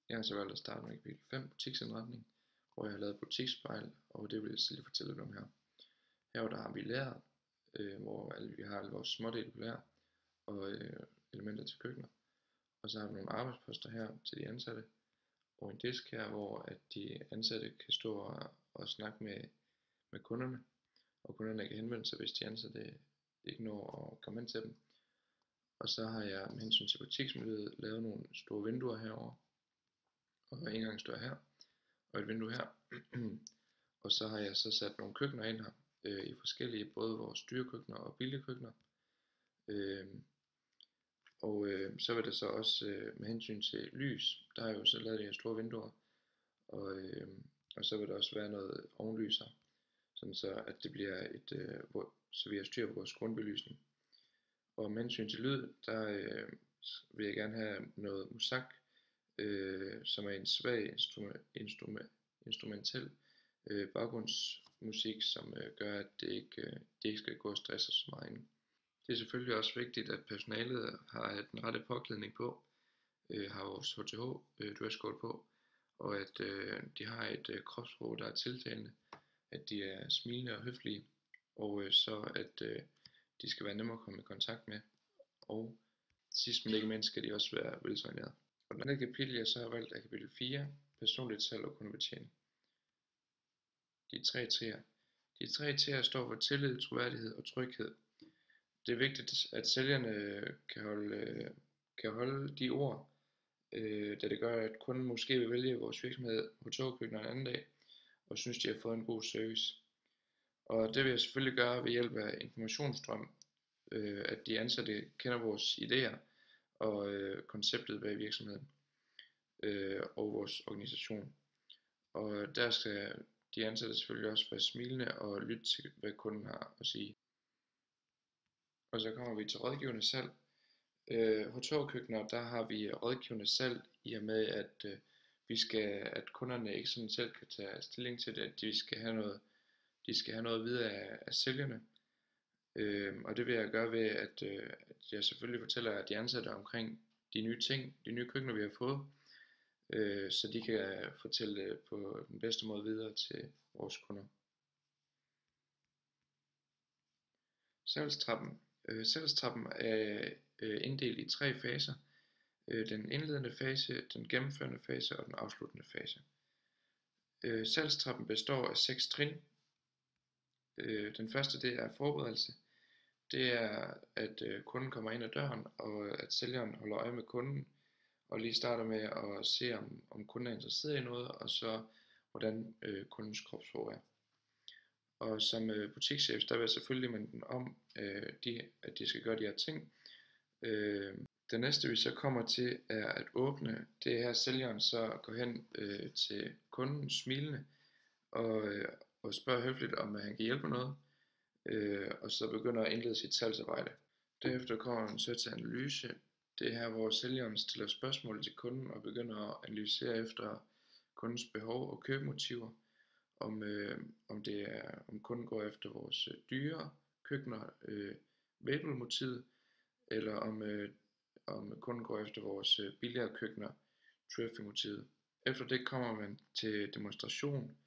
Jeg har så valgt at starte med kapitel 5, butiksindretning, hvor jeg har lavet butiksspejl, og det vil jeg lige fortælle lidt om her. Her der har vi lærer, hvor vi har alle vores smådele på lærer, og elementer til køkkener. Og så har vi nogle arbejdsposter her til de ansatte, og en disk her, hvor at de ansatte kan stå og snakke med kunderne, og kunderne kan henvende sig, hvis de ansatte ikke når at komme hen til dem. Og så har jeg med hensyn til butiksmiljøet lavet nogle store vinduer herover, og en gang står jeg her, og et vindue her. Og så har jeg så sat nogle køkkener ind her, i forskellige, både vores dyrekøkkener og billigkøkkener. Så vil det så også med hensyn til lys, der har jeg jo så lavet de her store vinduer, og så vil der også være noget ovenlys her, sådan så at det bliver så vi har styr på vores grundbelysning. Og med hensyn til lyd, der vil jeg gerne have noget musak, som er en svag instrumentel baggrundsmusik, som gør, at det ikke skal gå og stresse så meget inde. Det er selvfølgelig også vigtigt, at personalet har den rette påklædning på, har vores HTH dresscode på, og at de har et kropssprog, der er tiltalende, at de er smilende og høflige, og så at de skal være nemmere at komme i kontakt med, og sidst men ikke mindst skal de også være veltrænerede. Og det andet kapitel, jeg så har valgt, er kapitel 4, personligt salg og kundebetjening. De tre T'er. De tre T'er står for tillid, troværdighed og tryghed. Det er vigtigt, at sælgerne kan holde de ord, da det gør, at kunden måske vil vælge vores virksomhed på togkøkkener en anden dag, og synes, de har fået en god service. Og det vil jeg selvfølgelig gøre ved hjælp af informationsstrøm, at de ansatte kender vores idéer og konceptet bag virksomheden og vores organisation. Og der skal de ansatte selvfølgelig også være smilende og lytte til, hvad kunden har at sige. Og så kommer vi til rådgivende salg. Hos togkøkkener, der har vi rådgivende salg i og med, at kunderne ikke sådan selv kan tage stilling til det, at de skal have noget videre af sælgerne. Og det vil jeg gøre ved, at jeg selvfølgelig fortæller de ansatte omkring de nye ting, de nye køkkener, vi har fået, så de kan fortælle det på den bedste måde videre til vores kunder. Salgstrappen. Salgstrappen er inddelt i 3 faser. Den indledende fase, den gennemførende fase og den afsluttende fase. Salgstrappen består af 6 trin. Den første, det er forberedelse. Det er, at kunden kommer ind ad døren, og at sælgeren holder øje med kunden, og lige starter med at se, om kunden er interesseret i noget, og så hvordan kundens kropssprog er. Og som butikschef, der vil jeg selvfølgelig minde dem om, at de skal gøre de her ting. Det næste vi så kommer til er at åbne. Det er her sælgeren så går hen til kunden smilende og spørger høfligt om han kan hjælpe med noget. Og så begynder at indlede sit salgsarbejde. Derefter kommer man så til analyse. Det er her hvor sælgeren stiller spørgsmål til kunden og begynder at analysere efter kundens behov og købemotiver. Om kunden går efter vores dyre køkkener, møbelmotivet, eller om kunden går efter vores billigere køkkener, trophy-motivet. Efter det kommer man til demonstration.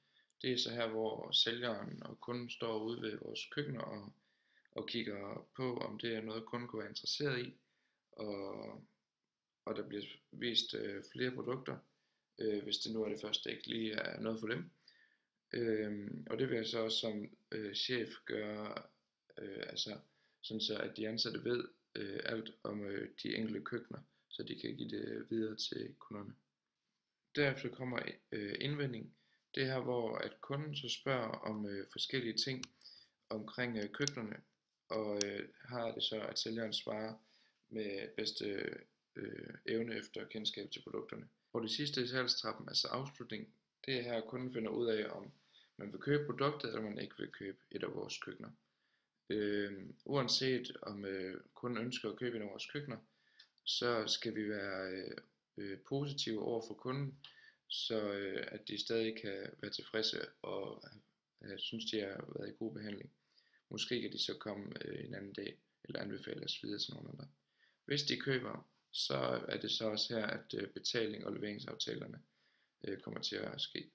Det er så her, hvor sælgeren og kunden står ude ved vores køkkener og kigger på, om det er noget, kunden kunne være interesseret i. Og der bliver vist flere produkter, hvis det nu er det første, ikke lige er noget for dem. Og det vil jeg så også som chef gøre, sådan så at de ansatte ved alt om de enkelte køkkener, så de kan give det videre til kunderne. Derefter kommer indvending. Det er her, hvor at kunden så spørger om forskellige ting omkring køkkenerne, og har det så, at sælgeren svarer med bedste evne efter kendskab til produkterne. Og det sidste i salgstrappen, altså afslutning, det er her, at kunden finder ud af, om man vil købe produktet, eller man ikke vil købe et af vores køkkener. Uanset om kunden ønsker at købe en af vores køkkener, så skal vi være positive over for kunden, så at de stadig kan være tilfredse og synes, de har været i god behandling. Måske kan de så komme en anden dag, eller anbefale os videre til nogen andre. Hvis de køber, så er det så også her, at betaling og leveringsaftalerne kommer til at ske.